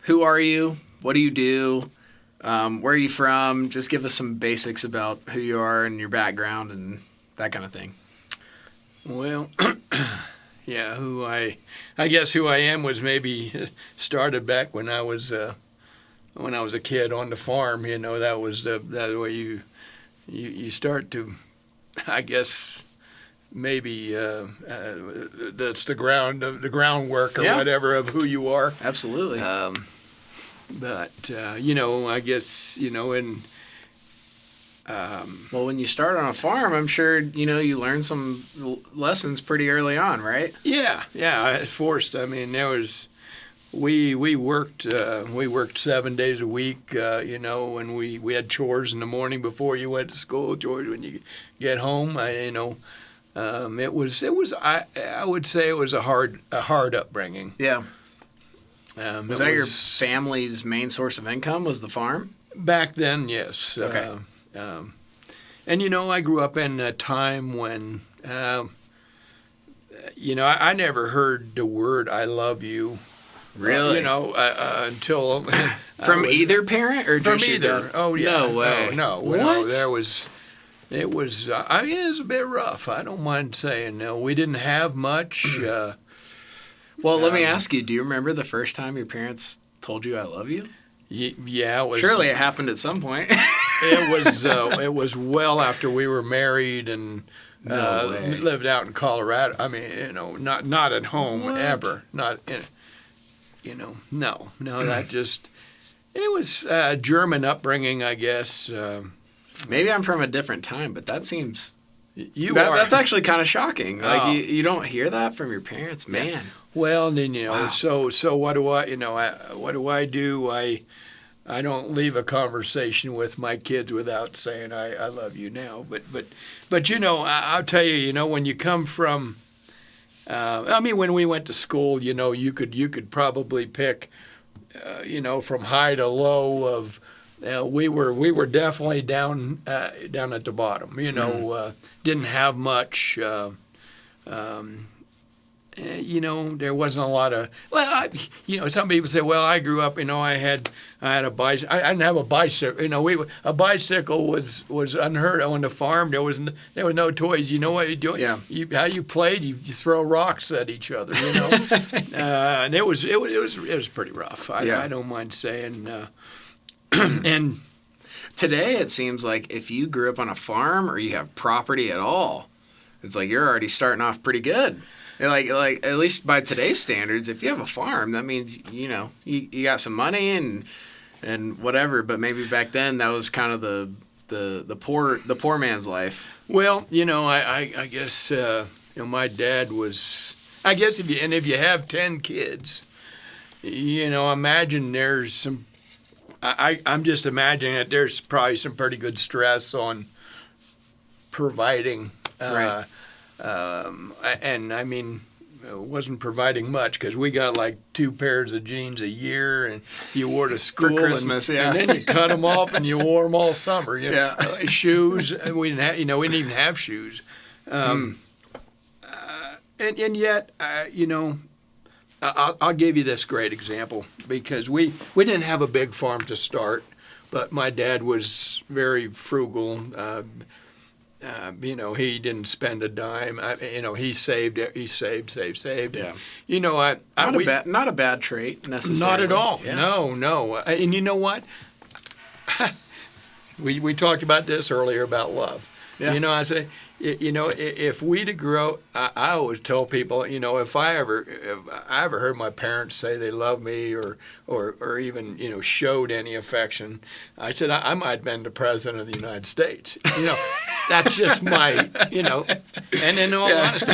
who are you? What do you do? Where are you from? Just give us some basics about who you are and your background and that kind of thing. Well, yeah, I guess who I am was maybe started back when I was a kid on the farm. That was the way you start to, I guess, maybe that's the groundwork or whatever of who you are. Absolutely. But I guess and. Well, when you start on a farm, I'm sure you learn some lessons pretty early on, right? Yeah, I was forced. I mean, we worked 7 days a week. And we had chores in the morning before you went to school, chores when you get home. I would say it was a hard upbringing. Yeah. Was that your family's main source of income? Was the farm? Back then, yes. Okay. I grew up in a time when, I never heard the word "I love you." Really? Until from either parent or from just either. Dad? Oh yeah. No way. No. What? No, it was a bit rough. I don't mind saying. No, we didn't have much. Well, let me ask you. Do you remember the first time your parents told you "I love you"? Yeah, it was. Surely it happened at some point. It was well after we were married and lived out in Colorado. I mean, not at home ever. Not no. That just it was German upbringing, I guess. Maybe I'm from a different time, but that seems that's actually kind of shocking. Like you don't hear that from your parents, man. Yeah. Well, then wow. So what do what do I do? I don't leave a conversation with my kids without saying I love you now. But I'll tell you, when you come from, when we went to school, you could probably pick, from high to low of, we were definitely down at the bottom. Didn't have much. There wasn't a lot of. Well, some people say, well, I grew up. I had a bicycle. I didn't have a bicycle. A bicycle was unheard of on the farm. There was no toys. You know what you do? Yeah. How you played? You throw rocks at each other. And it was pretty rough. I don't mind saying. And today it seems like if you grew up on a farm or you have property at all, it's like you're already starting off pretty good. Like at least by today's standards, if you have a farm, that means you got some money and whatever. But maybe back then that was kind of the poor man's life. Well, I guess my dad was. I guess if you have 10 kids, imagine there's some. I'm just imagining that there's probably some pretty good stress on providing. Right. And I mean, it wasn't providing much because we got like 2 pairs of jeans a year, and you wore to school for Christmas, and then you cut them off and you wore them all summer. Shoes. We didn't have, we didn't even have shoes. And yet, I'll give you this great example because we didn't have a big farm to start, but my dad was very frugal. He didn't spend a dime. He saved. He saved. Yeah. Not a bad trait necessarily. Not at all. Yeah. No. And you know what? we talked about this earlier about love. Yeah. I say, if we'd have grown, I always tell people, if I ever heard my parents say they love me or even, showed any affection, I said, I might have been the president of the United States. That's just my, and in all honesty,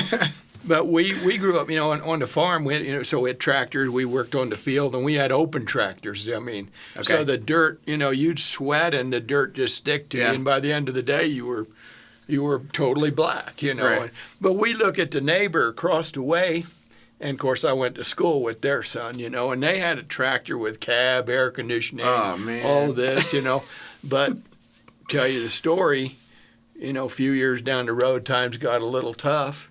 but we grew up, on the farm, so we had tractors, we worked on the field, and we had open tractors. Okay. So the dirt, you'd sweat and the dirt just stick to you, and by the end of the day, you were totally black, Right. But we look at the neighbor across the way, and of course I went to school with their son, and they had a tractor with cab, air conditioning, all of this, But tell you the story, a few years down the road, times got a little tough.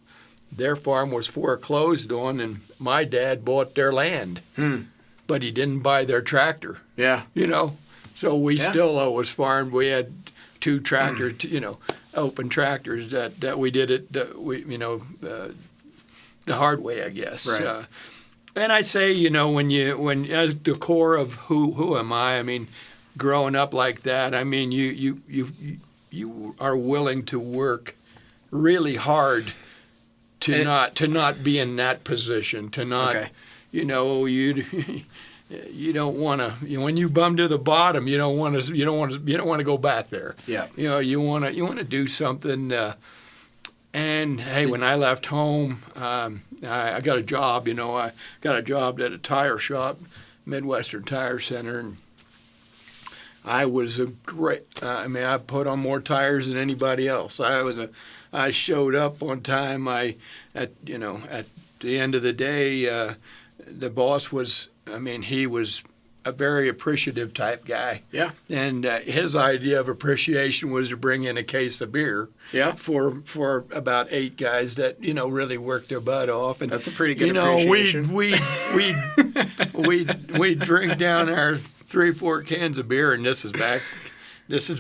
Their farm was foreclosed on, and my dad bought their land. but he didn't buy their tractor. Yeah. You know, so we still always farmed. We had 2 tractors, open tractors that we did it. The hard way, I guess. Right. And I say, when as the core of who am I? I mean, growing up like that, I mean, you are willing to work really hard to not be in that position, to not, you don't want to. When you bum to the bottom, you don't want to go back there. Yeah. You want to do something. And hey, when I left home, I got a job. I got a job at a tire shop, Midwestern Tire Center, and I was a great. I put on more tires than anybody else. I showed up on time. At the end of the day, the boss was. He was a very appreciative type guy. Yeah. And his idea of appreciation was to bring in a case of beer. Yeah. For about 8 guys that really worked their butt off. And that's a pretty good appreciation. we drink down our 3-4 cans of beer, and this is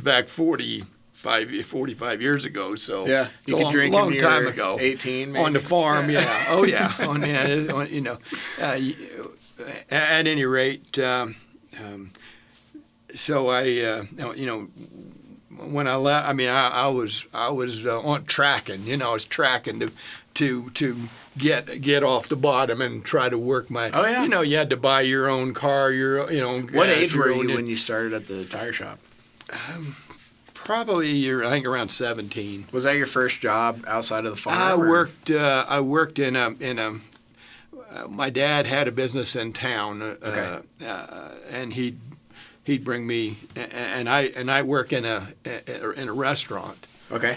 back 45 years ago. So yeah, it's a long time ago. 18 maybe? On the farm. Yeah. Oh yeah. At any rate, so when I left, I was on tracking. I was tracking to get off the bottom and try to work my. Oh yeah. You had to buy your own car. What age were you when you started at the tire shop? Probably I think around 17. Was that your first job outside of the farm? I worked in a. My dad had a business in town, and he'd bring me, and I work in a restaurant. Okay.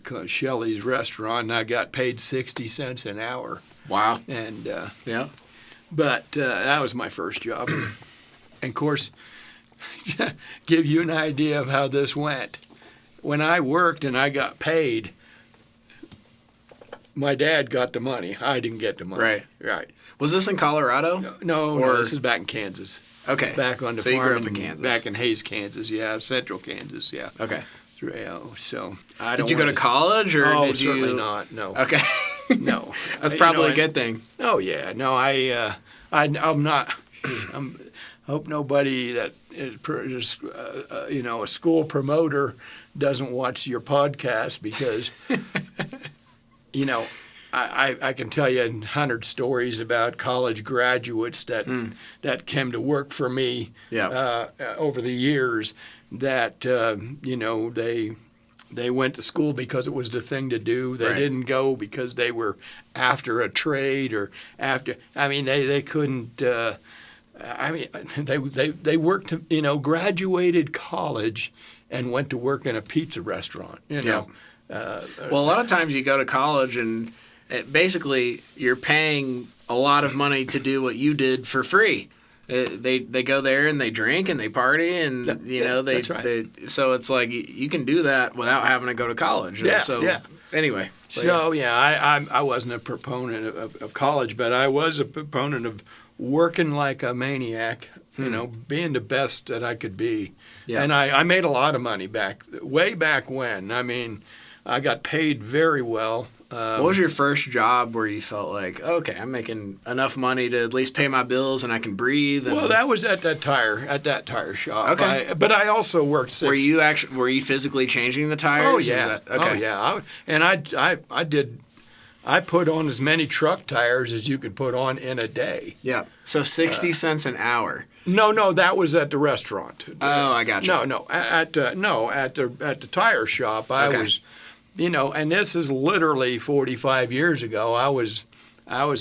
Called Shelley's Restaurant, and I got paid 60 cents an hour. Wow. And yeah. But that was my first job, and of course, give you an idea of how this went. When I worked and I got paid. My dad got the money. I didn't get the money. Right. Was this in Colorado? No, this is back in Kansas. Okay. Back on the farm. So you grew up in Kansas. Back in Hays, Kansas. Yeah, central Kansas. Yeah. Okay. So did you go to college or did you? Certainly not. No. Okay. No. That's probably a good thing. Oh yeah. No, I'm not. I hope nobody that is a school promoter doesn't watch your podcast because. I can tell you 100 stories about college graduates that came to work for me over the years that, they went to school because it was the thing to do. They didn't go because they were after a trade or after. They couldn't. They worked. Graduated college and went to work in a pizza restaurant. Well, a lot of times you go to college and basically you're paying a lot of money to do what you did for free. They go there and they drink and they party and that's right. So it's like you can do that without having to go to college. Anyway. I wasn't a proponent of college, but I was a proponent of working like a maniac. Being the best that I could be. Yeah. And I made a lot of money way back when. I got paid very well. What was your first job where you felt like, okay, I'm making enough money to at least pay my bills and I can breathe? Well, that was at that tire shop. Okay. But I also worked 6. Were you physically changing the tires? Oh yeah. Okay. Oh yeah. I put on as many truck tires as you could put on in a day. Yeah. So 60 cents an hour. No, that was at the restaurant. Oh, I got you. No, at the tire shop. I was. And this is literally 45 years ago. I was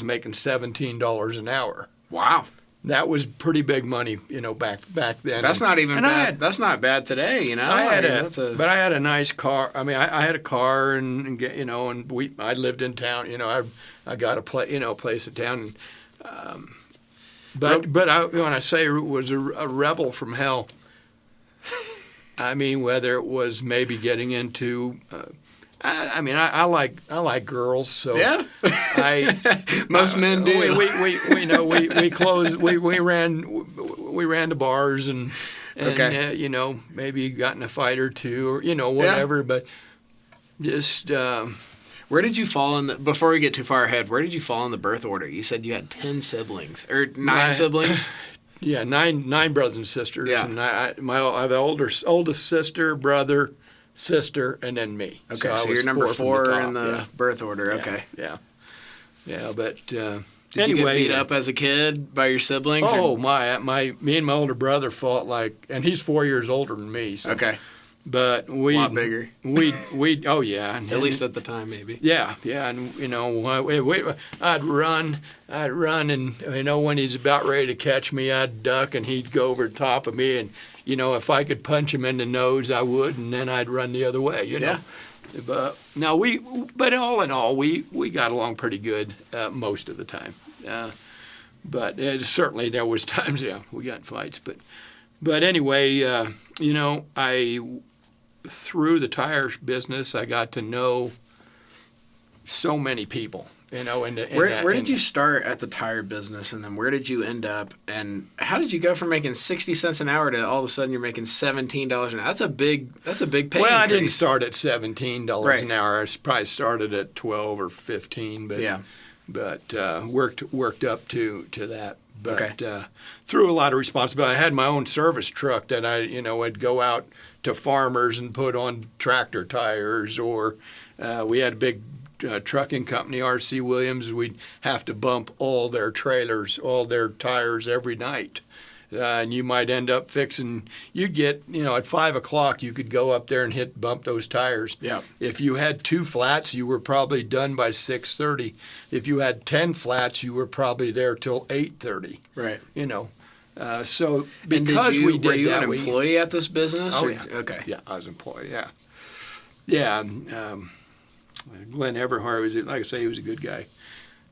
making $17 an hour. Wow. That was pretty big money, back then. That's not even bad. That's not bad today, But I had a nice car. I had a car, and I lived in town. I got a place in town. But when I say it was a rebel from hell, whether it was maybe getting into I mean, I like girls, so Yeah. Most men do. We ran to bars and Okay. you know, maybe got in a fight or two or, you know, whatever, but just Where did you fall in the, before we get too far ahead, where did you fall in the birth order? You said you had 10 siblings, or 9 siblings? Yeah, nine brothers and sisters. Yeah. And I have an oldest sister, brother, sister, and then me. Okay, I so was you're number 4 in the yeah. birth order. Okay. Yeah. But Did anyway, you get beat up as a kid by your siblings? Oh, me and my older brother fought like, and he's 4 years older than me. So. Okay. But A lot bigger. We oh yeah. At least at the time, maybe. Yeah, and you know, I'd run, and you know, when he's about ready to catch me, I'd duck, and he'd go over the top of me, and you know, if I could punch him in the nose, I would, and then I'd run the other way. You know. Yeah. But all in all, we got along pretty good most of the time. But certainly there was times, we got in fights. But anyway, you know, through the tire business, I got to know so many people. You know, where did you start at the tire business, and then where did you end up, and how did you go from making 60 cents an hour to all of a sudden you're making $17 an hour? That's a big pay Well, increase. I didn't start at $17 an hour. I probably started at 12 or 15, but worked up to that. But through a lot of responsibility, I had my own service truck that I'd go out to farmers and put on tractor tires, or we had a big trucking company, R.C. Williams. We'd have to bump all their trailers, all their tires every night. And you might end up fixing, you'd get, at 5 o'clock, you could go up there and bump those tires. Yeah. If you had 2 flats, you were probably done by 6:30. If you had 10 flats, you were probably there till 8:30. Right. So because we did that, were you an employee at this business? Oh, yeah. Okay. Yeah, I was an employee, yeah. Yeah, Glenn Everhart was, like I say, he was a good guy.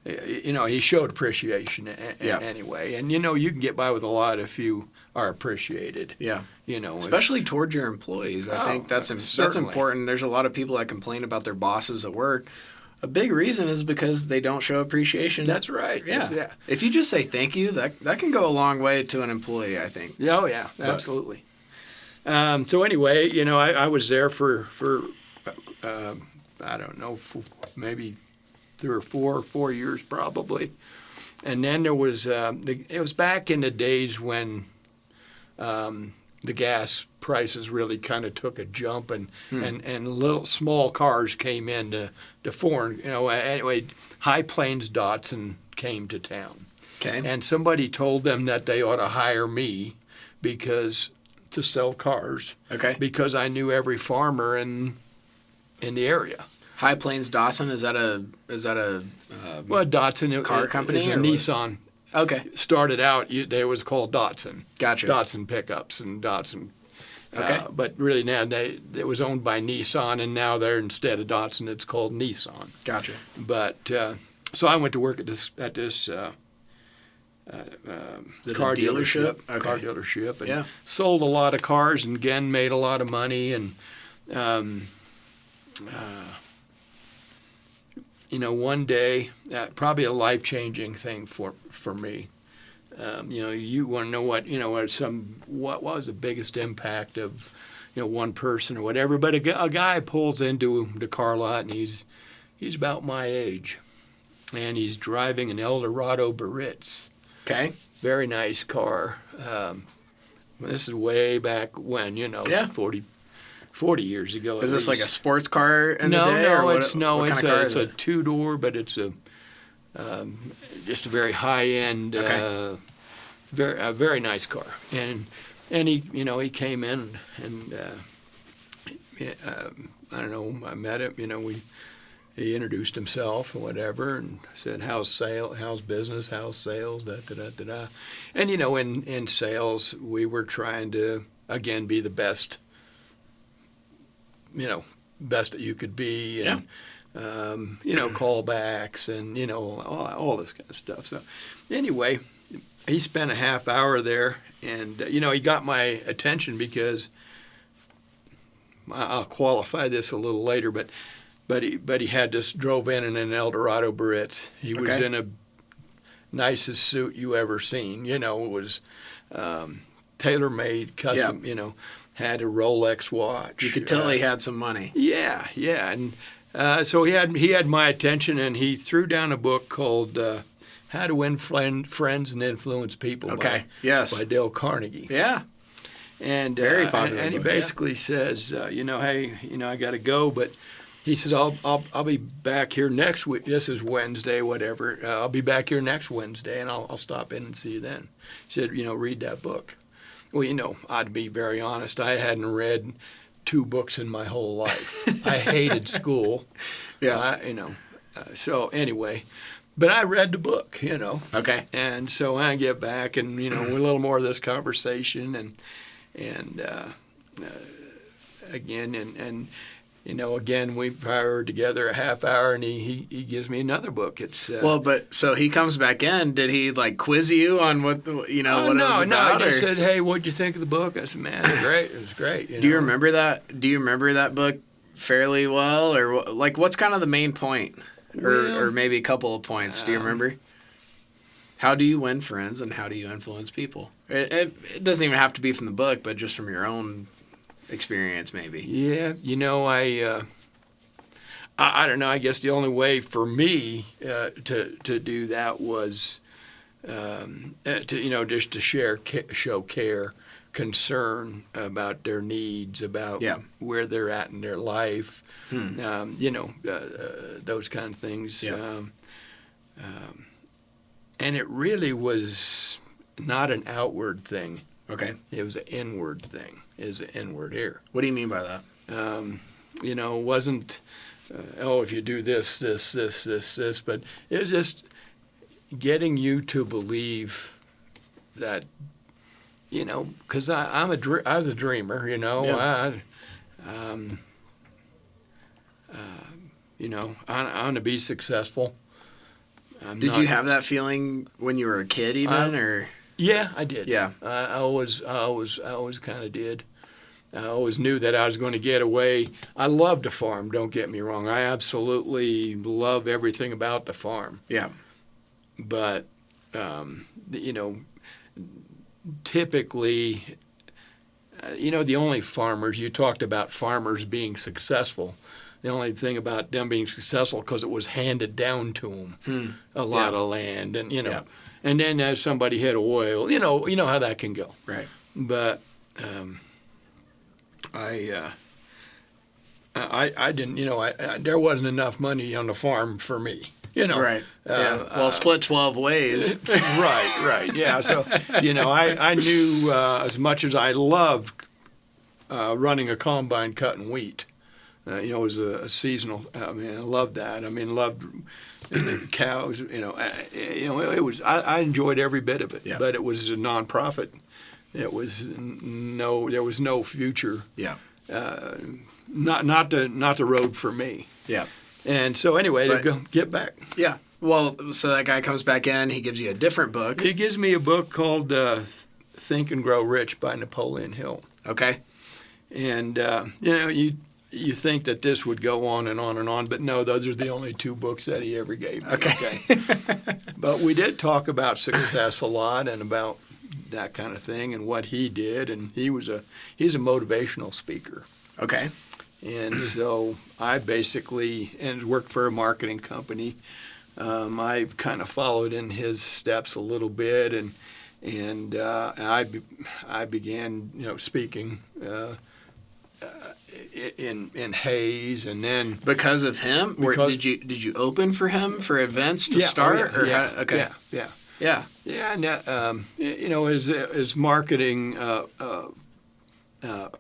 He showed appreciation anyway. And, you can get by with a lot if you are appreciated. Yeah. Especially toward your employees. I think that's important. There's a lot of people that complain about their bosses at work. A big reason is because they don't show appreciation. That's right. Yeah. If you just say thank you, that can go a long way to an employee, I think. Oh, yeah, absolutely. So anyway, I was there for I don't know, maybe 3 or 4 years probably. And then there was, it was back in the days when the gas prices really kind of took a jump, and little small cars came into foreign, anyway, High Plains Datsun came to town. Okay. And somebody told them that they ought to hire me to sell cars. Okay. Because I knew every farmer in the area. High Plains Datsun, is that a well, Datsun car company is a or Nissan. Okay. Started out, they was called Datsun. Gotcha. Datsun pickups and Datsun. Okay. But really now it was owned by Nissan, and now they're, instead of Datsun, it's called Nissan. Gotcha. But so I went to work at this car dealership. Okay. Car dealership, and sold a lot of cars, and again made a lot of money, and one day, probably a life-changing thing for me. You want to know what was the biggest impact of, one person or whatever. But a guy pulls into the car lot, and he's about my age, and he's driving an Eldorado Baritz. Okay. Very nice car. This is way back when, 40 years ago. Is this like a sports car in the day? No, or it's a 2-door, but it's just a very high-end, very nice car. And he came in, and I don't know, I met him. He introduced himself and whatever, and said, "How's business, how's sales, da da da da da." And in sales, we were trying to again be the best. Best that you could be, and callbacks, and all this kind of stuff. So, anyway, he spent a half hour there, and he got my attention because I'll qualify this a little later, but but he had this, drove in an Eldorado Baritz. He was in a nicest suit you ever seen. It was tailor-made, custom. Had a Rolex watch. You could tell he had some money. Yeah, and so he had my attention, and he threw down a book called How to Win Friends and Influence People by Dale Carnegie. Yeah. And very popular. And he basically says, hey, I got to go, but he says I'll be back here next week. This is Wednesday, whatever. I'll be back here next Wednesday, and I'll stop in and see you then. He said, read that book. Well, I'd be very honest. I hadn't read 2 books in my whole life. I hated school. Yeah. So anyway, but I read the book. Okay. And so I get back, and a little more of this conversation, and again, again, we were together a half hour, and he gives me another book. It's but so he comes back in. Did he quiz you on what what it was about? No. He just said, "Hey, what'd you think of the book?" I said, "Man, it was great. It was great." Do you remember that? Do you remember that book fairly well, or what's kind of the main point, or maybe a couple of points? Do you remember? How do you win friends, and how do you influence people? It doesn't even have to be from the book, but just from your own experience, maybe. Yeah, I don't know. I guess the only way for me to do that was just to show care, concern about their needs, about where they're at in their life, those kind of things. Yeah. And it really was not an outward thing. Okay. It was an inward thing. It was an inward here. What do you mean by that? It wasn't, if you do this, but it was just getting you to believe that, because I was a dreamer, Yeah. I want to be successful. Did you have that feeling when you were a kid, even, or? Yeah, I did. Yeah. I always kind of did. I always knew that I was going to get away. I loved the farm. Don't get me wrong. I absolutely love everything about the farm. Yeah. But typically, the only farmers you talked about farmers being successful. The only thing about them being successful because it was handed down to them, a lot of land, and and then as somebody hit oil, you know how that can go. Right. But I didn't, there wasn't enough money on the farm for me. Right. Split 12 ways. Right. Yeah. So, I knew as much as I loved running a combine cutting wheat. It was a seasonal. I loved that. Loved cows. It was. I enjoyed every bit of it. Yeah. But it was a nonprofit. There was no future. Yeah. Not the road for me. Yeah. And so anyway, to get back. Yeah. Well, so that guy comes back in. He gives you a different book. He gives me a book called Think and Grow Rich by Napoleon Hill. Okay. And you think that this would go on and on and on, but no, those are the only 2 books that he ever gave me. Okay. But we did talk about success a lot and about that kind of thing and what he did, and he's a motivational speaker. Okay. And so I basically worked for a marketing company. I kind of followed in his steps a little bit, and I began speaking. In Hayes, and then because of him, did you open for him for events to start? Okay. Yeah. And his marketing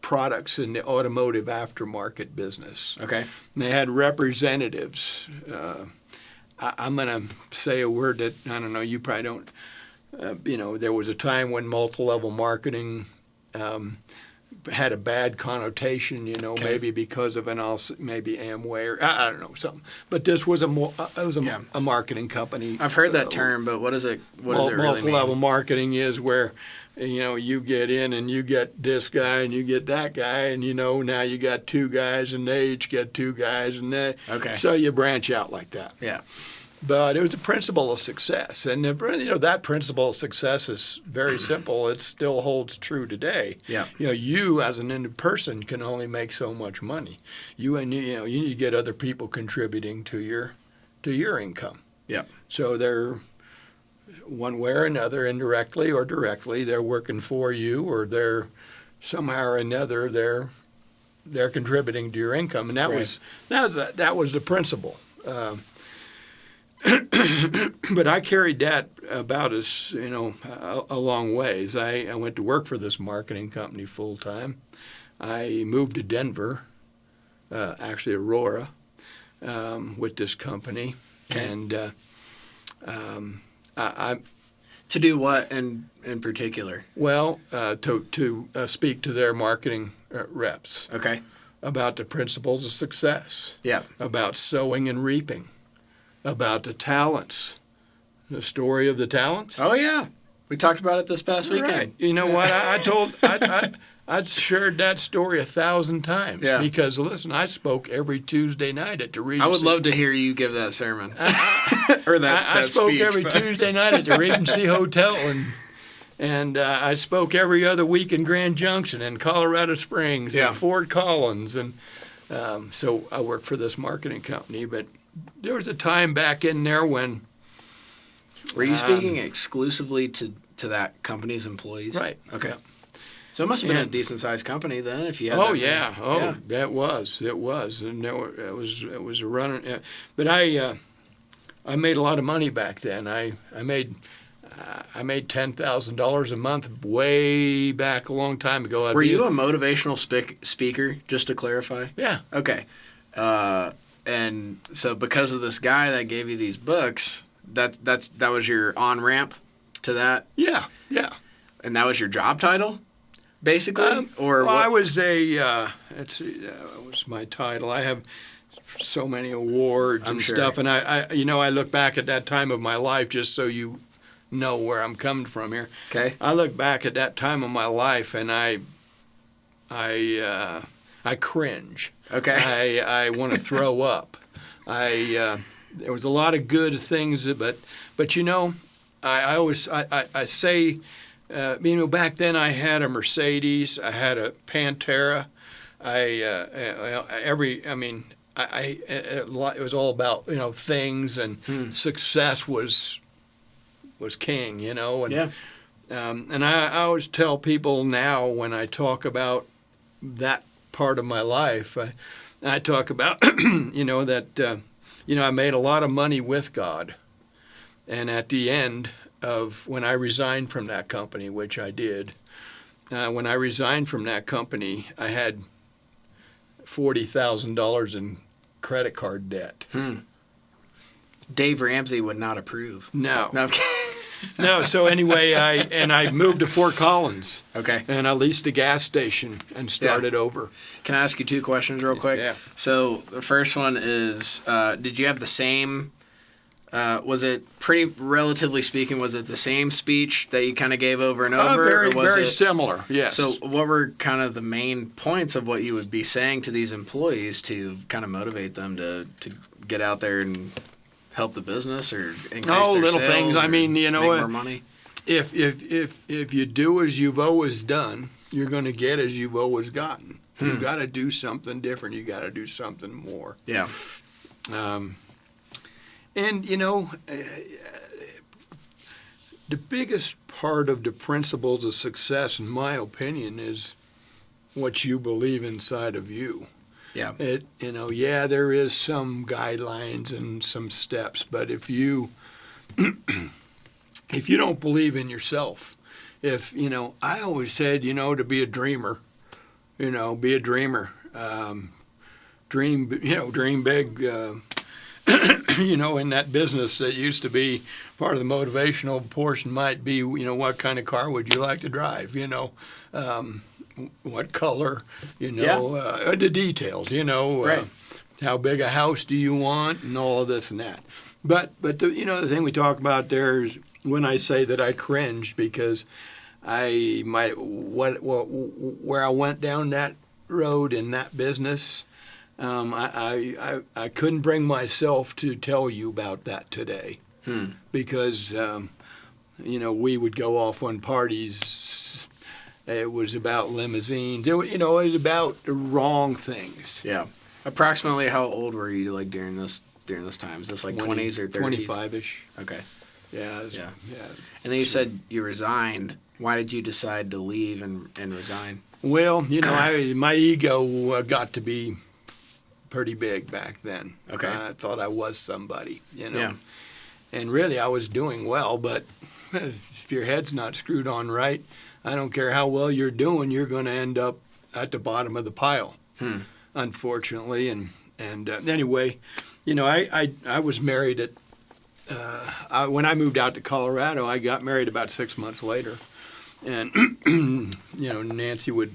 products in the automotive aftermarket business. Okay. And they had representatives. I'm going to say a word that I don't know. You probably don't. There was a time when multi-level marketing. Had a bad connotation, maybe because of maybe Amway or I don't know something. But this was a marketing company. I've heard that term, but what does it really mean? Multi-level marketing is where you get in and you get this guy and you get that guy, and now you got two guys and they each get two guys, and Okay. so you branch out like that. Yeah. But it was a principle of success, and that principle of success is very simple. It still holds true today. Yeah. You as an independent person can only make so much money. You need to get other people contributing to your income. Yeah. So they're one way or another, indirectly or directly, they're working for you, or they're somehow or another they're contributing to your income, and that was the principle. But I carried that about as a long ways. I went to work for this marketing company full time. I moved to Denver, actually Aurora, with this company, and I To do what in particular? to speak to their marketing reps Okay. about the principles of success, Yeah. about sowing and reaping, about the talents, the story of the talents. Oh yeah, we talked about it this past weekend. Right. You know what? I shared that story 1,000 times. Yeah. Because listen, I spoke every Tuesday night at the Regency. I would love to hear you give that sermon or that. I that spoke speech, every but- Tuesday night at the Regency Hotel, and I spoke every other week in Grand Junction and Colorado Springs Yeah. and Fort Collins, and so I worked for this marketing company. But there was a time back in there when Were you speaking exclusively to that company's employees? right. Okay. Yeah. So it must have been a And- decent sized company then, if you had. Oh that many. yeah, Yeah. it was, and it was a running. But I made a lot of money back then. I made $10,000 a month way back a long time ago. Were you a motivational speaker? Just to clarify. Yeah. Okay. And so because of this guy that gave you these books, that was your on ramp to that, Yeah. and that was your job title, basically, or Well, what? I was let's see, what was my title? I have so many awards I'm and sure. stuff, and I look back at that time of my life just so you know where I'm coming from here. Okay. I look back at that time of my life, and I cringe. Okay. I want to throw up. There was a lot of good things, but I always say, back then I had a Mercedes, I had a Pantera, it was all about things, and success was king, and Yeah. and I always tell people now when I talk about that part of my life, I talk about that I made a lot of money with God, and at the end of when I resigned from that company, which I did, when I resigned from that company, I had $40,000 in credit card debt. Dave Ramsey would not approve. No. No. I'm kidding. No, so anyway, I moved to Fort Collins, Okay. and I leased a gas station and started over. Can I ask you two questions real quick? Yeah. So the first one is, did you have the same? Was it relatively speaking, was it the same speech that you kind of gave over and over? Very, or was very it, similar, yes. So what were kind of the main points of what you would be saying to these employees to kind of motivate them to get out there and help the business or increase their little sales things. I or mean, make more money? If you do as you've always done, you're going to get as you've always gotten. You've got to do something different. You got to do something more. Yeah. And the biggest part of the principles of success, in my opinion, is what you believe inside of you. Yeah. There is some guidelines and some steps, but if you don't believe in yourself, I always said, to be a dreamer, be a dreamer, dream big, in that business that used to be part of the motivational portion might be, what kind of car would you like to drive, what color, the details, Right. how big a house do you want, and all of this and that. But the thing we talk about there is when I say that I cringed because where I went down that road in that business, I couldn't bring myself to tell you about that today, because we would go off on parties. It was about limousines. It was about the wrong things. Yeah. Approximately how old were you like during this time? Is this like 20s or 30s? 25-ish. Okay. Yeah. Yeah. And then you said you resigned. Why did you decide to leave and resign? Well, my ego got to be pretty big back then. Okay. I thought I was somebody, Yeah. And really I was doing well, but if your head's not screwed on right, I don't care how well you're doing, you're going to end up at the bottom of the pile, unfortunately. And anyway, I was married at, when I moved out to Colorado, I got married about 6 months later. And, Nancy would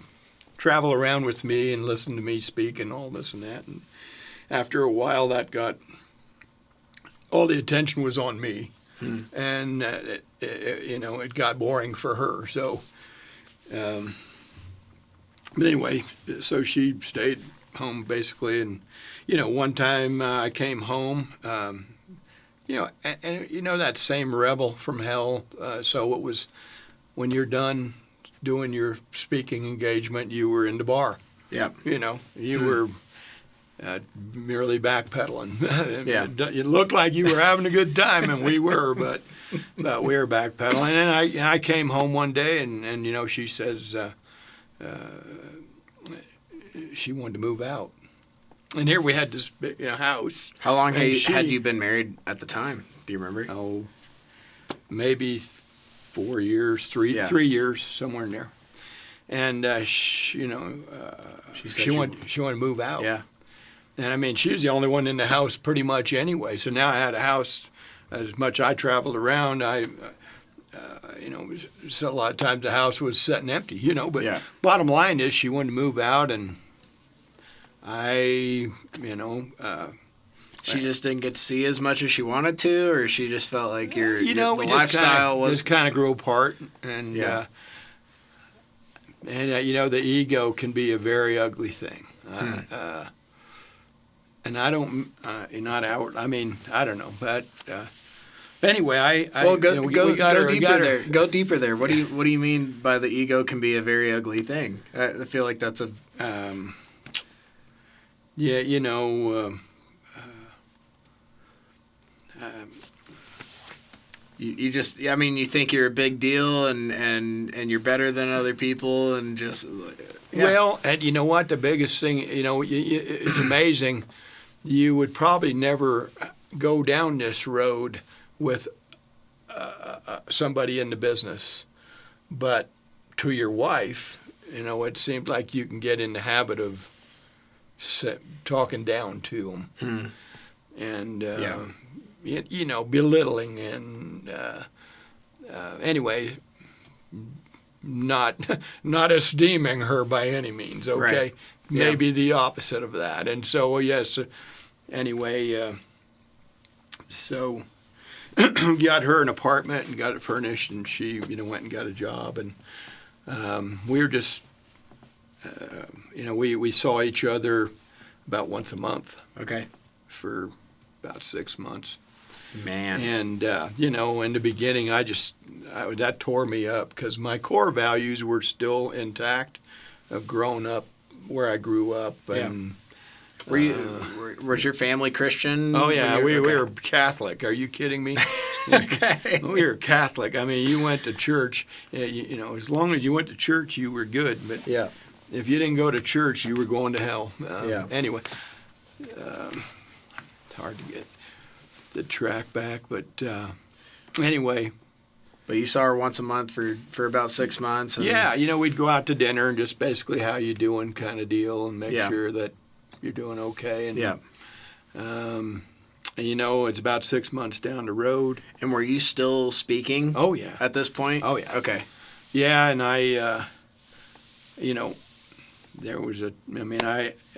travel around with me and listen to me speak and all this and that. And after a while, all the attention was on me. And, it got boring for her. So, but anyway, so she stayed home basically. And, one time I came home, and that same rebel from hell. So it was when you're done doing your speaking engagement, you were in the bar. Yeah. You were merely backpedaling. Yeah. It looked like you were having a good time, and we were, but we were backpedaling. And I came home one day, and she says she wanted to move out. And here we had this big house. How long had you been married at the time? Do you remember? Oh, maybe 4 years, 3 years, somewhere in there. And she wanted to move out. Yeah. And I mean, she was the only one in the house pretty much anyway. So now I had a house. As much I traveled around, so a lot of times the house was sitting empty, But bottom line is, she wanted to move out, and she just didn't get to see as much as she wanted to, or she just felt like the we lifestyle just kind of grew apart, and the ego can be a very ugly thing. And I don't, not out. I mean, I don't know, but anyway, Go deeper there. What do you mean by the ego can be a very ugly thing? I feel like that's a. You think you're a big deal and you're better than other people and just. Yeah. Well, and you know what? The biggest thing, it's amazing. You would probably never go down this road with somebody in the business, but to your wife, it seems like you can get in the habit of talking down to them, and belittling and anyway. Not esteeming her by any means, okay? Right. Maybe the opposite of that. And so, yes, anyway, so got her an apartment and got it furnished, and she, went and got a job. And we were just, we saw each other about once a month. Okay. For about 6 months. Man. And, in the beginning, that tore me up because my core values were still intact of growing up where I grew up. And, was your family Christian? Oh, yeah. We were Catholic. Are you kidding me? Okay. We were Catholic. I mean, you went to church. As long as you went to church, you were good. But if you didn't go to church, you were going to hell. Anyway, it's hard to get the track back, but anyway. But you saw her once a month for about 6 months. And we'd go out to dinner and just basically how you doing kind of deal and make sure that you're doing okay. And it's about 6 months down the road. And were you still speaking? Oh yeah. At this point? Oh yeah. Okay. Yeah, and I, there was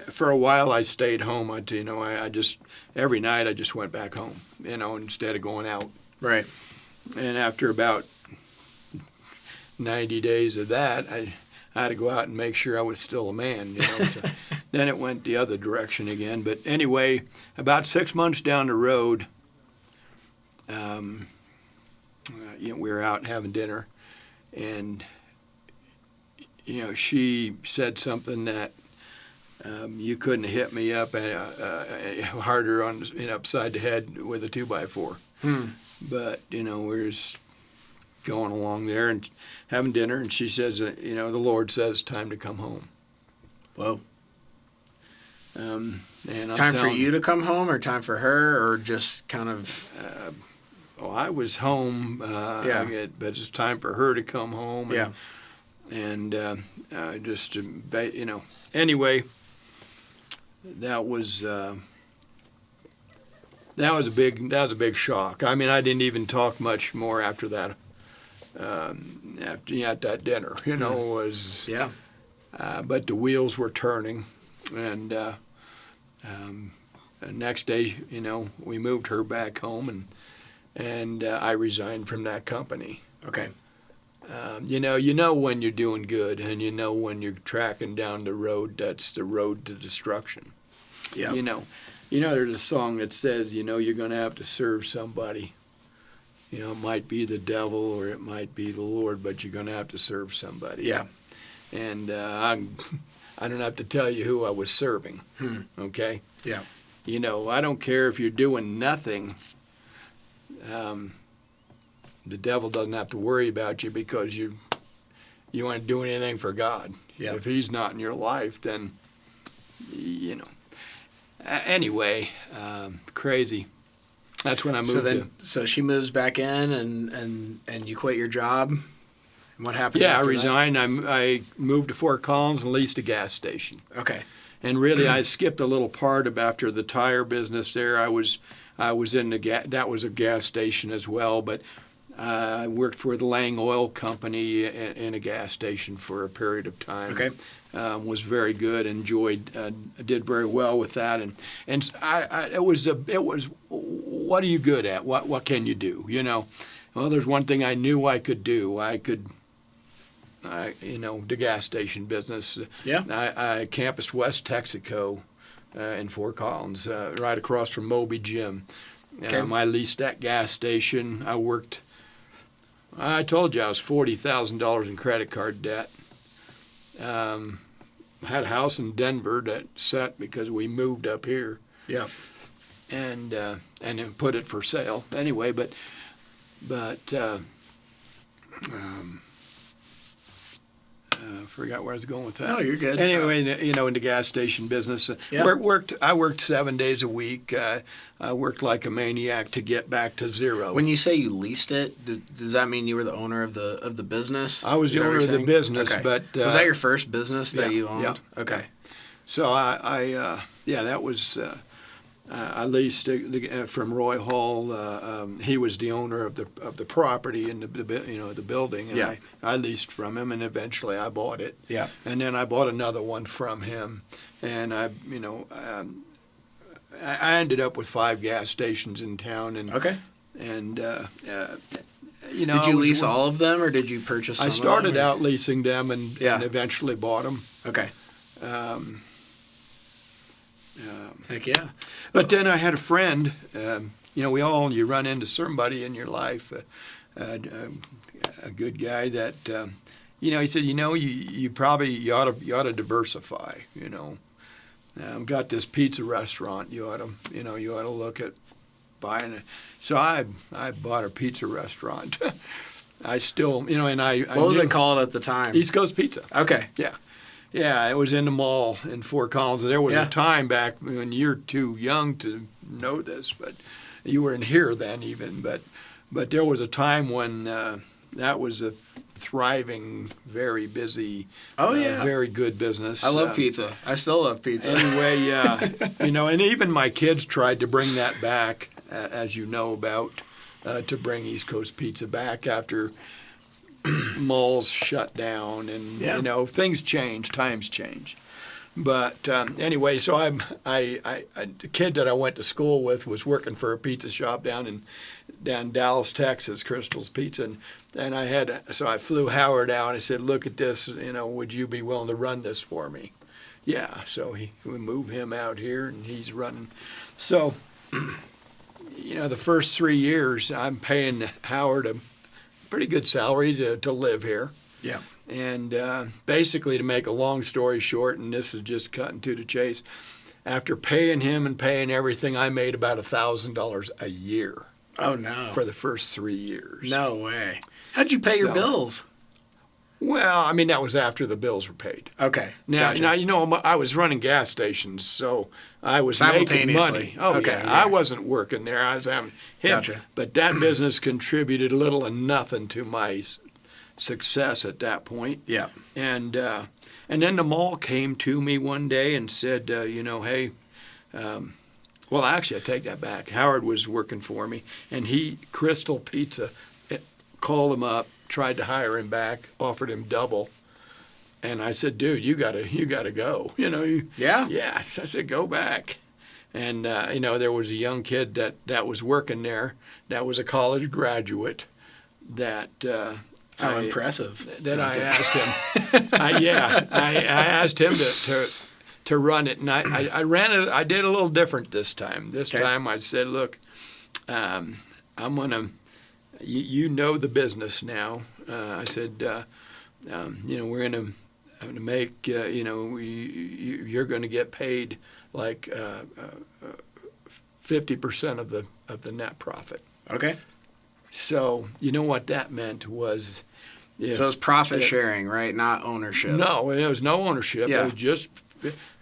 for a while I stayed home. I just every night I just went back home, instead of going out. Right. And after about 90 days of that, I had to go out and make sure I was still a man. So then it went the other direction again. But anyway, about 6 months down the road, we were out having dinner, and she said something that you couldn't have hit me up harder upside the head with a 2x4. But we're just going along there and having dinner, and she says, the Lord says, time to come home. Whoa. And time for you to come home, or time for her, or just kind of? I was home, but it's time for her to come home. And just anyway, that was a big shock. I mean, I didn't even talk much more after that. At that dinner, was but the wheels were turning, and the next day, we moved her back home, and I resigned from that company. Okay. You know when you're doing good, and when you're tracking down the road that's the road to destruction. Yeah. There's a song that says, you're going to have to serve somebody. It might be the devil or it might be the Lord, but you're going to have to serve somebody. Yeah. And I don't have to tell you who I was serving. Okay. Yeah. I don't care if you're doing nothing. The devil doesn't have to worry about you because you aren't doing anything for God. Yeah. If he's not in your life, then, Anyway, crazy. That's when I moved. So she moves back in, and you quit your job. And what happened? Yeah, I resigned. I moved to Fort Collins and leased a gas station. Okay. And really, I skipped a little part of after the tire business there. I was in that was a gas station as well, but I worked for the Lang Oil Company in a gas station for a period of time. Okay. Was very good. Did very well with that, and it was what are you good at? What can you do? Well, there's one thing I knew I could do. The gas station business. Yeah. I Campus West Texaco in Fort Collins, right across from Moby Gym. Okay. I leased that gas station. I worked. I told you I was $40,000 in credit card debt. Had a house in Denver that set because we moved up here. Yeah. And then put it for sale anyway. But I forgot where I was going with that. No, you're good. Anyway, in the gas station business, Yeah. I worked 7 days a week. I worked like a maniac to get back to zero. When you say you leased it, does that mean you were the owner of the business? I was the owner of the business, okay. but was that your first business that you owned? Yeah. Okay. So that was. I leased from Roy Hall. He was the owner of the property and the building, and I leased from him, and eventually I bought it. Yeah. And then I bought another one from him, and I ended up with 5 gas stations in town, and Okay. and Did you lease all of them, or did you purchase some I of started them, out leasing them, and eventually bought them. Okay. Heck yeah. But then I had a friend, you run into somebody in your life, a good guy that, he said, you ought to diversify, got this pizza restaurant, you ought to look at buying it. So I bought a pizza restaurant. I still, what was it called at the time? East Coast Pizza. Okay. Yeah. Yeah, it was in the mall in Fort Collins. There was a time back when you're too young to know this, but you were in here then even. But there was a time when that was a thriving, very busy, very good business. I love pizza. I still love pizza. Anyway, and even my kids tried to bring that back, as you know about, to bring East Coast Pizza back after malls shut down and things change, times change. But anyway, so the kid that I went to school with was working for a pizza shop down Dallas, Texas, Crystal's Pizza, and I flew Howard out. I said, "Look at this, would you be willing to run this for me?" Yeah, so we moved him out here, and he's running. So, the first 3 years, I'm paying Howard a pretty good salary to live here. Yeah. And basically, to make a long story short, and this is just cutting to the chase, after paying him and paying everything, I made about $1,000 a year. Oh, no. For the first 3 years. No way. How'd you pay your bills? Well, I mean, that was after the bills were paid. Okay. Now, gotcha. I was running gas stations, so I was making money. Oh, okay, yeah. yeah. I wasn't working there. I was having him. Gotcha. But that business contributed little and nothing to my success at that point. Yeah. And then the mall came to me one day and said, hey, well, actually, I take that back. Howard was working for me, and Crystal Pizza, called him up, tried to hire him back, offered him double. And I said, dude, you gotta go. Yeah. Yeah. So I said, go back. And, there was a young kid that was working there that was a college graduate that How impressive. That I asked him. I asked him to run it, and I ran it. I did a little different this time. This time I said, look, I'm gonna, you know the business now. I said, we're gonna make, you're gonna get paid like 50% of the net profit. Okay. So you know what that meant was. So it's profit sharing, right? Not ownership. No, there was no ownership. Yeah. It was just,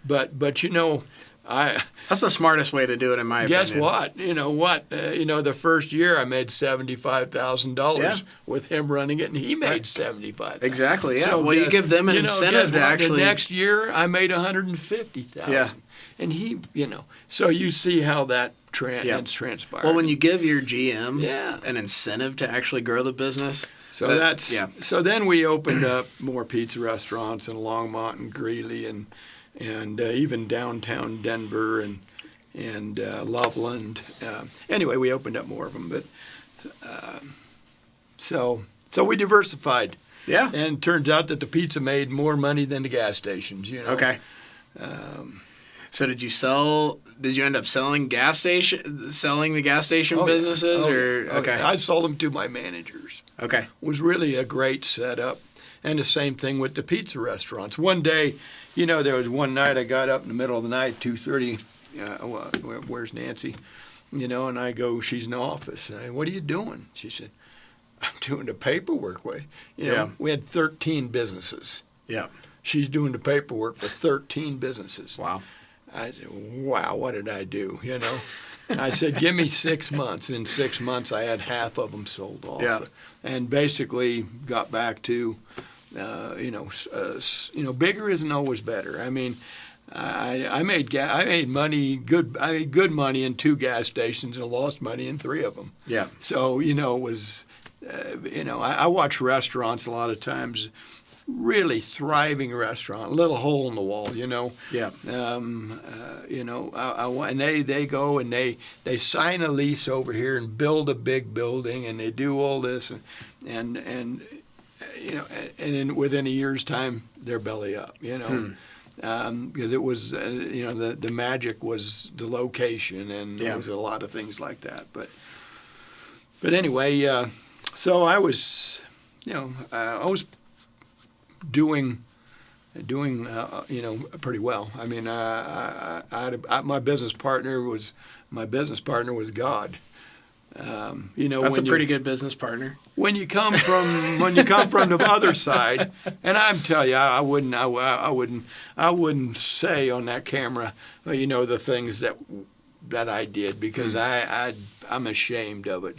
but That's the smartest way to do it, in my opinion. Guess what? The first year I made $75,000 with him running it, and he made $75,000. Exactly. Yeah. So well, you give them an incentive to actually. The next year I made $150,000. Yeah. And he, so you see how that transpired. Well, when you give your GM an incentive to actually grow the business. So So then we opened up more pizza restaurants in Longmont and Greeley and even downtown Denver and Loveland. Anyway, we opened up more of them. But so we diversified. Yeah. And it turns out that the pizza made more money than the gas stations. Okay. So did you end up selling the gas station businesses? Okay. I sold them to my managers. Okay. It was really a great setup. And the same thing with the pizza restaurants. One day, there was one night I got up in the middle of the night, 2:30. Where's Nancy? And I go, she's in the office. And I, what are you doing? She said, I'm doing the paperwork. We had 13 businesses. Yeah. She's doing the paperwork for 13 businesses. Wow. I said, wow, what did I do? I said, give me 6 months. And in 6 months, I had half of them sold off. Yeah. And basically got back to, bigger isn't always better. I mean, I made money, good money in 2 gas stations and lost money in 3 of them. Yeah. So, it was, I watch restaurants a lot of times. Really thriving restaurant, little hole in the wall, Yeah. And they go and they sign a lease over here and build a big building and they do all this and then within a year's time they're belly up, because it was the magic was the location and there was a lot of things like that. But anyway, so I was doing pretty well. I mean, my business partner was God. That's a pretty good business partner. When you come from the other side, and I'm telling you, I wouldn't say on that camera, the things that I did because I'm ashamed of it,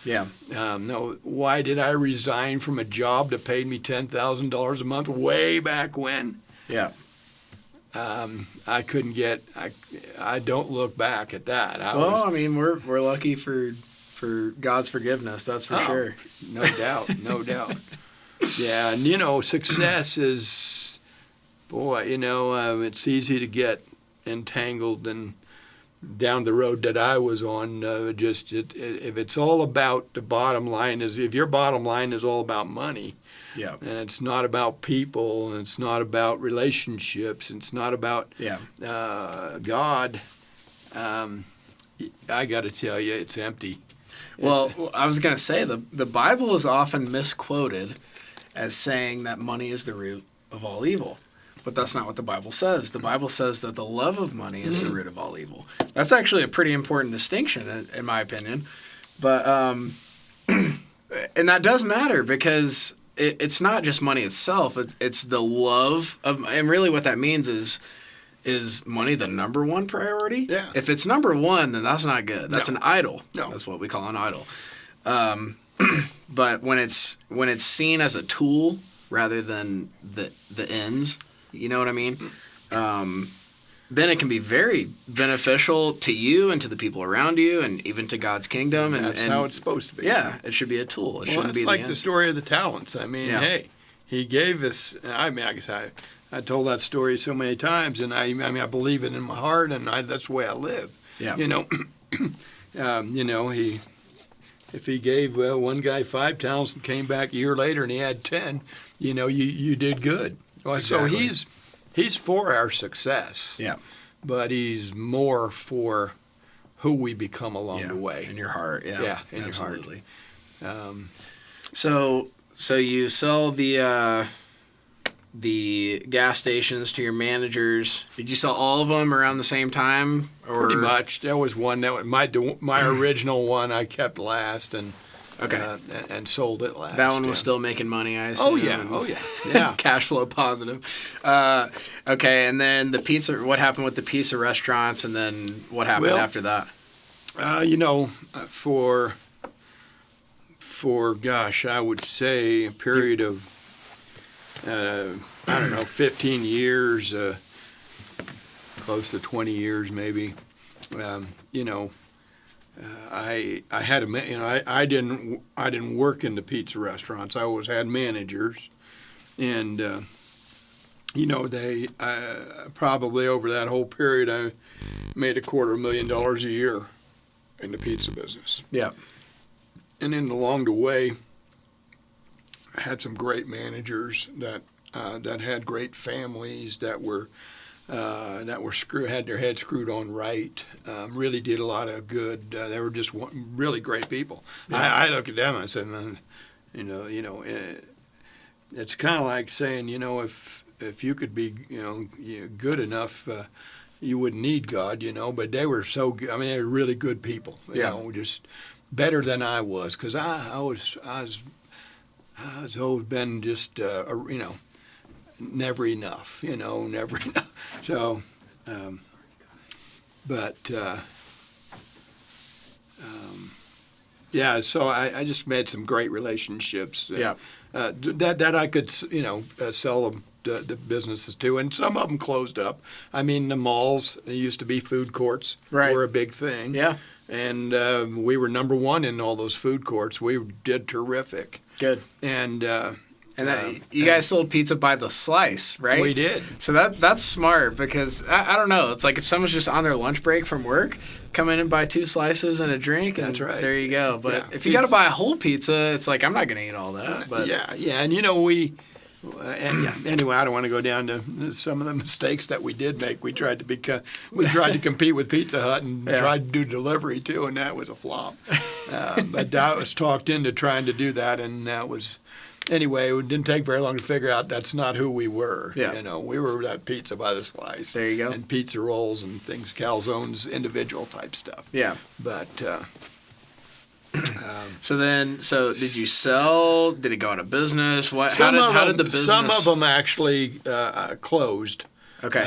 Yeah. No, why did I resign from a job that paid me $10,000 a month way back when? Yeah. I couldn't get. I don't look back at that. I mean, we're lucky for God's forgiveness. That's for sure. No doubt. Yeah, and success is boy, it's easy to get entangled and down the road that I was on. If it's all about the bottom line, if your bottom line is all about money, Yeah. and it's not about people, and it's not about relationships, and it's not about God, I got to tell you, it's empty. Well, I was going to say the Bible is often misquoted as saying that money is the root of all evil. But that's not what the Bible says. The Bible says that the love of money is the root of all evil. That's actually a pretty important distinction, in my opinion. But and that does matter because it's not just money itself. It's the love of, and really what that means is money the number one priority? Yeah. If it's number one, then that's not good. That's No. an idol. No. That's what we call an idol. But when it's seen as a tool rather than the ends, you know what I mean? Then it can be very beneficial to you and to the people around you and even to God's kingdom. And That's how it's supposed to be. Yeah, it should be a tool. It shouldn't It's be like the the end. story of the talents. I mean, Yeah. hey, he gave us. I guess I told that story so many times, and I believe it in my heart, and that's the way I live. Yeah. If he gave one guy 5 talents and came back a year later and he had 10, you did good. Well, so Exactly. he's for our success. Yeah. But he's more for who we become along the way. In your heart. Yeah. Yeah, in your heart. Absolutely. So you sell the gas stations to your managers. Did you sell all of them around the same time? Or? Pretty much. There was one that was my original one. I kept last and and sold it last. That one was yeah. still making money, I assume. Oh yeah. Yeah. Cash flow positive. Okay, and then the pizza. What happened with the pizza restaurants, and then what happened after that? For gosh, I would say a period of 15 years, close to 20 years maybe. I had I didn't work in the pizza restaurants. I always had managers, and they probably over that whole period I made $250,000 a year in the pizza business. Yeah. And then along the way, I had some great managers that had great families that had their heads screwed on right. Really did a lot of good. They were just really great people. Yeah. I look at them and I said, it's kind of like saying, if you could be, good enough, you wouldn't need God, But they were so good. I mean, they were really good people. Just better than I was, because I was always been just never enough, never enough. So, so I just made some great relationships. That I could sell them the businesses to, and some of them closed up. I mean, the malls, they used to be food courts, were a big thing. Yeah. And we were number one in all those food courts. We did terrific. Good. And you guys sold pizza by the slice, right? We did. So that's smart because I don't know. It's like if someone's just on their lunch break from work, come in and buy 2 slices and a drink, and That's right. there you go. But Yeah. if you got to buy a whole pizza, it's like I'm not going to eat all that. But And anyway, I don't want to go down to some of the mistakes that we did make. We tried to compete with Pizza Hut and tried to do delivery too, and that was a flop. But I was talked into trying to do that, and that was. Anyway, it didn't take very long to figure out that's not who we were. Yeah. We were that pizza by the slice. There you go. And pizza rolls and things, calzones, individual type stuff. Yeah. But So did you sell? Did it go out of business? What? Some How did the business? Some of them actually closed. Okay.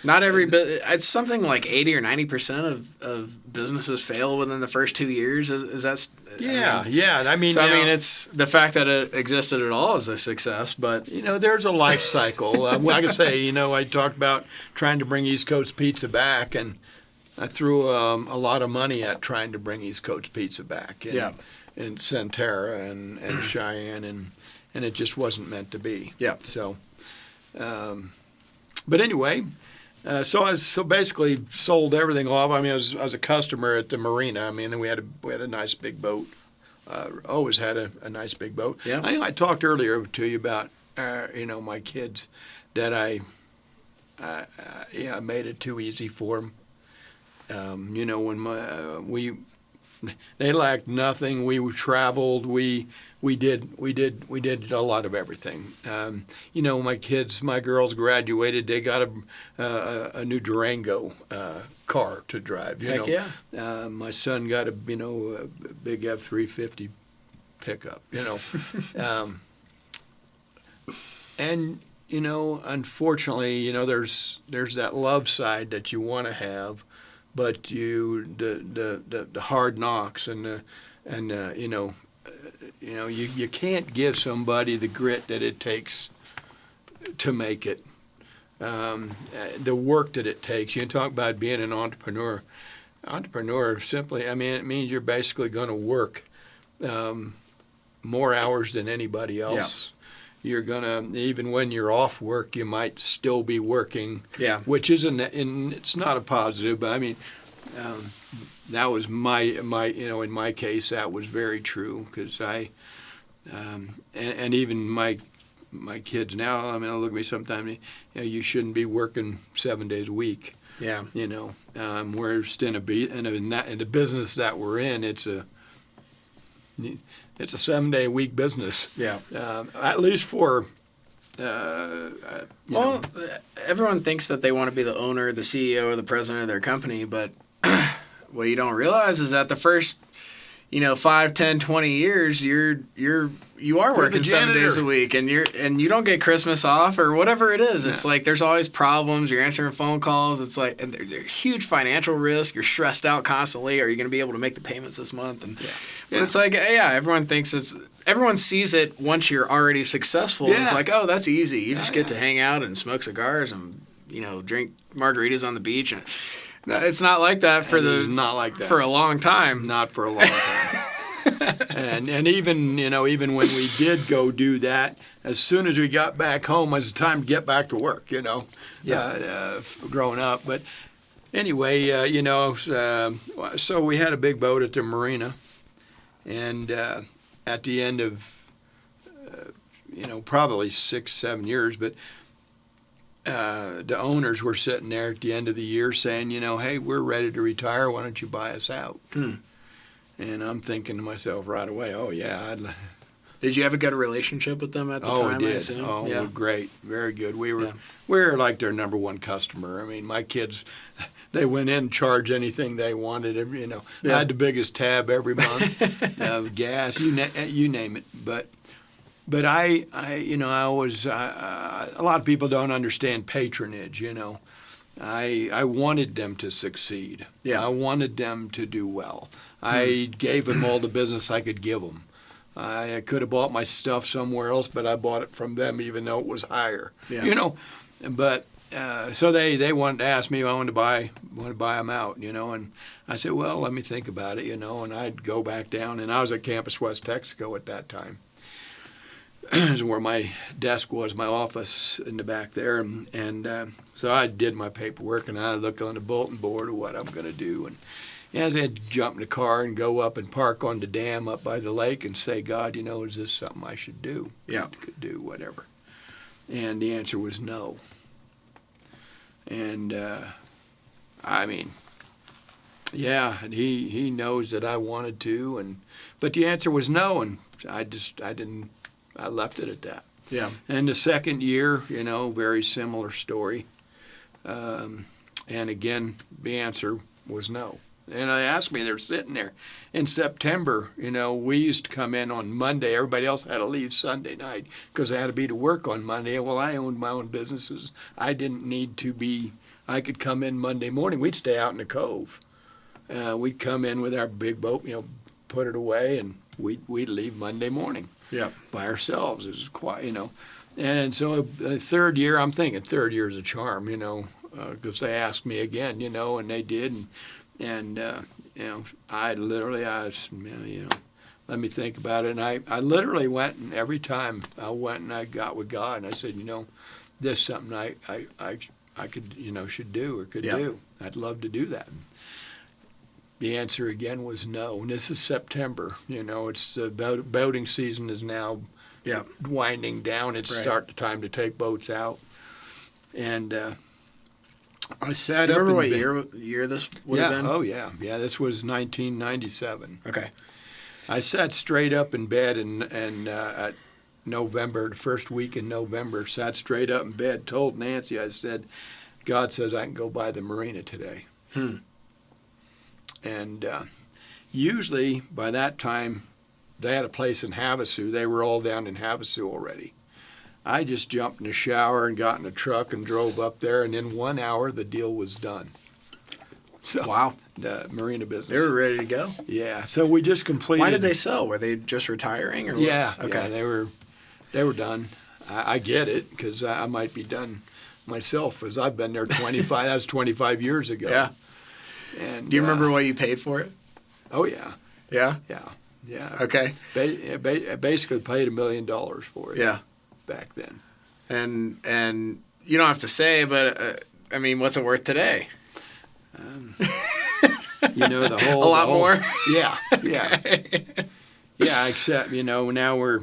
Not every it's something like 80 or 90% of businesses fail within the first 2 years. Is that? I mean, it's the fact that it existed at all is a success. But there's a life cycle. Like I say, I talked about trying to bring East Coast Pizza back, and I threw a lot of money at trying to bring East Coast Pizza back. In Centera and Cheyenne, and it just wasn't meant to be. Yeah. So. But anyway, so basically sold everything off. I mean, I was a customer at the marina. I mean, we had a nice big boat. Always had a nice big boat. Yeah. I talked earlier to you about my kids, that I made it too easy for them. When they lacked nothing. We traveled. We did a lot of everything. My girls graduated. They got a new Durango car to drive. Heck yeah. My son got a big F-350 pickup. And unfortunately, there's that love side that you want to have, but the hard knocks and you can't give somebody the grit that it takes to make it. The work that it takes. You talk about being an entrepreneur. Entrepreneur simply, it means you're basically going to work more hours than anybody else. Yeah. You're gonna, even when you're off work, you might still be working. Yeah. Which isn't, and it's not a positive, but that was my in my case, that was very true, because and even my kids now, they'll look at me sometimes, you shouldn't be working 7 days a week. Yeah. Whereas in the business that we're in, it's a 7-day a week business. Yeah. At least for. Everyone thinks that they want to be the owner, the CEO, or the president of their company, but what you don't realize is that the first, 5, 10, 20 years, you are working 7 days a week, and you don't get Christmas off or whatever it is. Yeah. It's like there's always problems. You're answering phone calls. It's like, and there's huge financial risk. You're stressed out constantly. Are you going to be able to make the payments this month? And but it's like, everyone thinks everyone sees it once you're already successful. Yeah. It's like, oh, that's easy. You just get to hang out and smoke cigars and drink margaritas on the beach. And it's not like that for for a long time. Not for a long time. and even when we did go do that, as soon as we got back home, it was time to get back to work. Growing up. But anyway, so we had a big boat at the marina, and at the end of probably 6-7 years, but. The owners were sitting there at the end of the year saying, hey, we're ready to retire. Why don't you buy us out? And I'm thinking to myself right away, oh, yeah. Did you have a good relationship with them at the time? We did. I assume? Oh, yeah. Great. Very good. We were like their number one customer. My kids, they went in and charged anything they wanted. I had the biggest tab every month of gas, you name it. But I always, a lot of people don't understand patronage, I wanted them to succeed. Yeah. I wanted them to do well. I gave them all the business I could give them. I could have bought my stuff somewhere else, but I bought it from them even though it was higher. Yeah. But so they wanted to ask me, I wanted to buy them out, and I said, well, let me think about it, and I'd go back down, and I was at Campus West Texaco at that time. Is where my desk was, my office in the back there, and so I did my paperwork, and I looked on the bulletin board of what I'm going to do, and as I had to jump in the car and go up and park on the dam up by the lake and say, God, is this something I should do? Yeah, could do whatever, and the answer was no, and and he knows that I wanted to, but the answer was no, and I left it at that. Yeah. And the second year, very similar story. And again, the answer was no. And they asked me, they're sitting there. In September, we used to come in on Monday. Everybody else had to leave Sunday night because they had to be to work on Monday. Well, I owned my own businesses. I didn't need to be, I could come in Monday morning. We'd stay out in the cove. We'd come in with our big boat, put it away, and we'd leave Monday morning. Yeah, by ourselves. It was quite, And so the third year, I'm thinking third year is a charm, because they asked me again, and they did, and I let me think about it, and I literally went, and every time I went and I got with God, and I said, this something I could, should do or could Yeah. do. I'd love to do that. The answer again was no. And this is September. It's boating season is now Yeah. winding down. It's Right. time to take boats out. And I sat Do you up. remember what and year this would yeah. have been? Oh yeah. Yeah. This was 1997. Okay. I sat straight up in bed and at November, the first week in November, sat straight up in bed, told Nancy, I said, God says I can go by the marina today. And usually by that time, they had a place in Havasu. They were all down in Havasu already. I just jumped in the shower and got in a truck and drove up there, and in 1 hour, the deal was done. So, Wow. The marina business. They were ready to go. Yeah. So we just completed. Why did they sell? Were they just retiring? Or Yeah. what? Okay. Yeah, they were done. I get it because I might be done myself as I've been there 25. That was 25 years ago. Yeah. And Do you remember what you paid for it? Oh yeah. Yeah. Yeah. Okay. Basically paid $1 million for it. Yeah. Back then. And you don't have to say, but I mean, what's it worth today? The whole A lot more. Yeah. Yeah. Yeah. Except now we're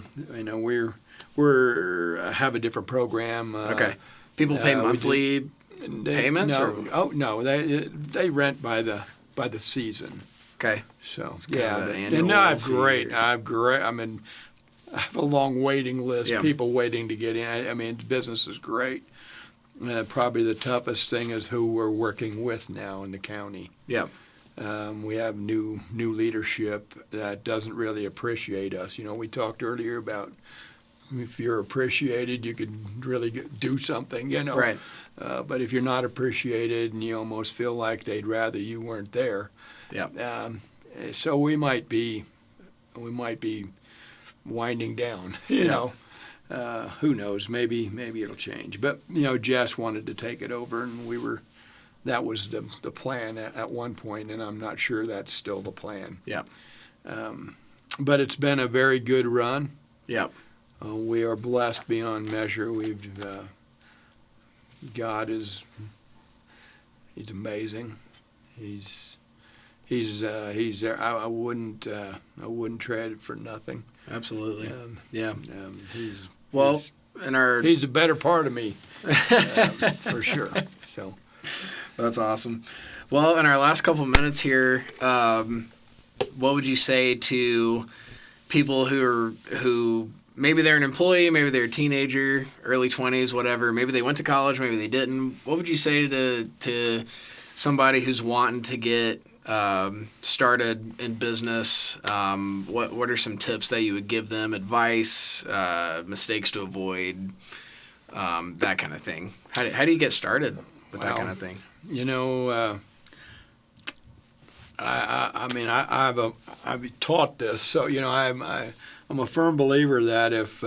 have a different program. Okay. People pay monthly payments? No. Or? Oh no. They rent by the season. Okay. So It's kind of an and annual I have fee great. or- I have great. I mean, I have a long waiting list. Yeah. People waiting to get in. I mean, business is great. Probably the toughest thing is who we're working with now in the county. Yeah. We have new leadership that doesn't really appreciate us. We talked earlier about if you're appreciated, you could really do something. Right. But if you're not appreciated, and you almost feel like they'd rather you weren't there. Yeah. So we might be winding down. Who knows? Maybe it'll change. But Jess wanted to take it over, and that was the plan at one point, and I'm not sure that's still the plan. Yeah. But it's been a very good run. Yeah. We are blessed beyond measure. God is he's amazing. He's there. I wouldn't trade it for nothing. Absolutely. Yeah. He's He's a better part of me, for sure. So that's awesome. Well, in our last couple minutes here, what would you say to people who maybe they're an employee, maybe they're a teenager, early 20s, whatever. Maybe they went to college, maybe they didn't. What would you say to somebody who's wanting to get started in business? What are some tips that you would give them? Advice, mistakes to avoid, that kind of thing. How do you get started with that kind of thing? I've taught this, so I'm a firm believer that if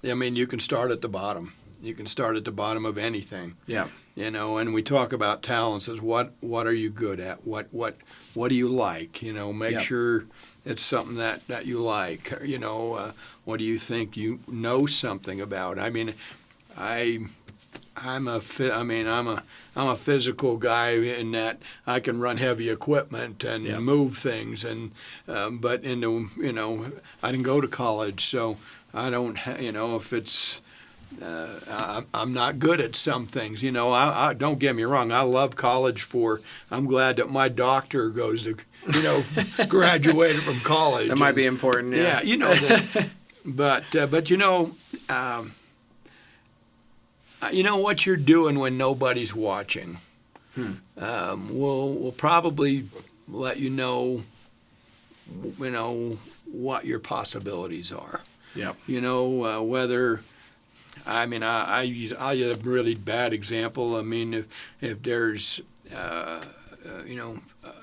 you can start at the bottom. You can start at the bottom of anything. Yeah. And we talk about talents as what are you good at? What do you like? Make sure it's something that you like. What do you think you know something about? I mean, I'm a physical guy in that I can run heavy equipment and move things, and but I didn't go to college, so I don't if it's I'm not good at some things. I don't get me wrong. I love college I'm glad that my doctor goes to graduated from college. That might be important. Yeah. That. But what you're doing when nobody's watching. We'll probably let you know what your possibilities are. Yeah. Whether. I use a really bad example. I mean, if there's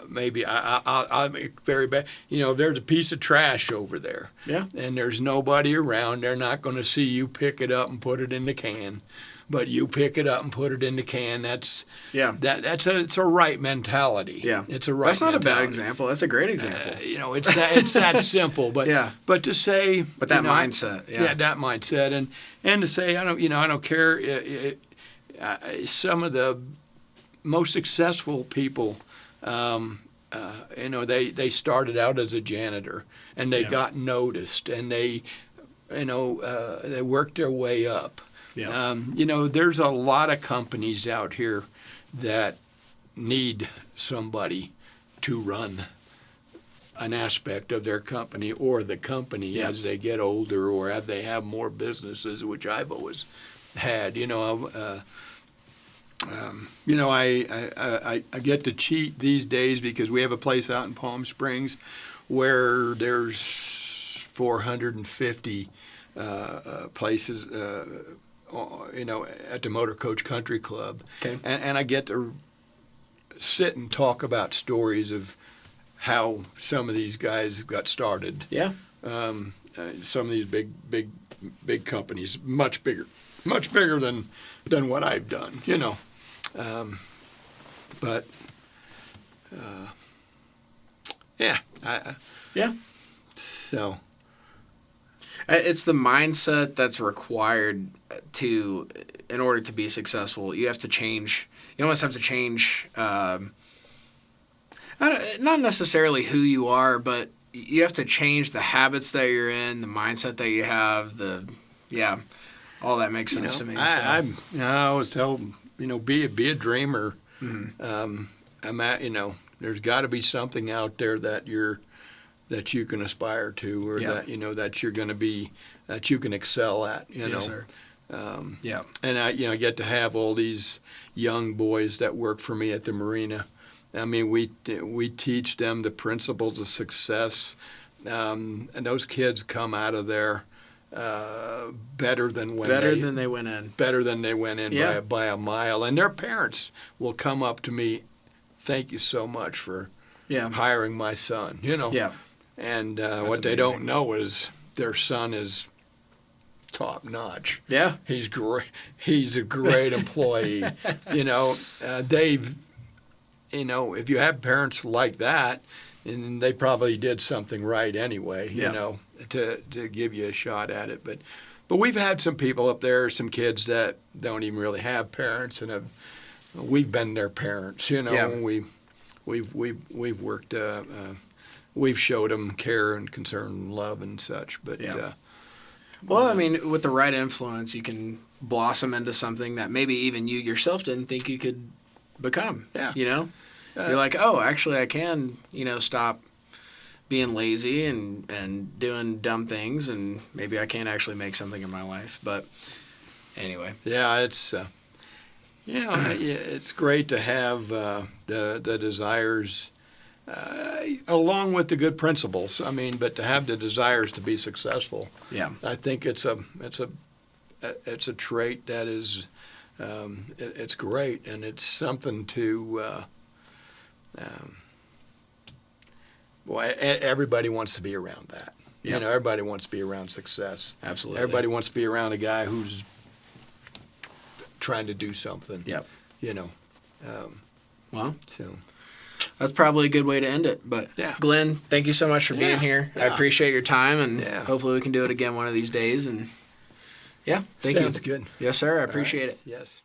maybe I'll make very bad. There's a piece of trash over there. Yeah. And there's nobody around. They're not going to see you pick it up and put it in the can. But you pick it up and put it in the can. It's a right mentality. Yeah. It's a right. That's not mentality. a bad example. That's a great example. It's that simple. But yeah. But to say. But that mindset. Yeah. Yeah, that mindset, and to say I don't care. Some of the most successful people, they started out as a janitor and they got noticed and they worked their way up. Yeah. There's a lot of companies out here that need somebody to run an aspect of their company or the company as they get older or as they have more businesses, which I've always had. I get to cheat these days because we have a place out in Palm Springs where there's 450 places, at the Motor Coach Country Club. Okay. And I get to sit and talk about stories of how some of these guys got started. Yeah. Some of these big companies, much bigger than what I've done, but yeah. So it's the mindset that's required in order to be successful. You have to change. You almost have to change. Not necessarily who you are, but you have to change the habits that you're in, the mindset that you have. All that makes sense to me. I always tell be a dreamer. Mm-hmm. There's got to be something out there that you can aspire to, or that you're going to be, that you can excel at. Yes, sir. And I get to have all these young boys that work for me at the marina. I mean, we teach them the principles of success, and those kids come out of there better than they went in. Better than they went in by a mile. And their parents will come up to me, "Thank you so much for hiring my son." Yeah. And what they don't know is their son is top notch. Yeah. He's great. He's a great employee. If you have parents like that, and they probably did something right anyway, to give you a shot at it. But we've had some people up there, some kids that don't even really have parents, and we've been their parents. We've worked. We've showed them care and concern and love and such. But well, I mean, with the right influence, you can blossom into something that maybe even you yourself didn't think you could become. Yeah. You're like, oh, actually, I can, stop being lazy and doing dumb things, and maybe I can actually make something in my life. But anyway. Yeah, it's it's great to have the desires along with the good principles. I mean, but to have the desires to be successful. Yeah. I think it's a trait that is it's great, and it's something to. Everybody wants to be around that. Yep. Everybody wants to be around success. Absolutely. Everybody wants to be around a guy who's trying to do something. Yep. Well, so that's probably a good way to end it. But Glenn, thank you so much for being here. I appreciate your time, and hopefully we can do it again one of these days. And thank you. Sounds good. Yes, sir. I appreciate it. Yes.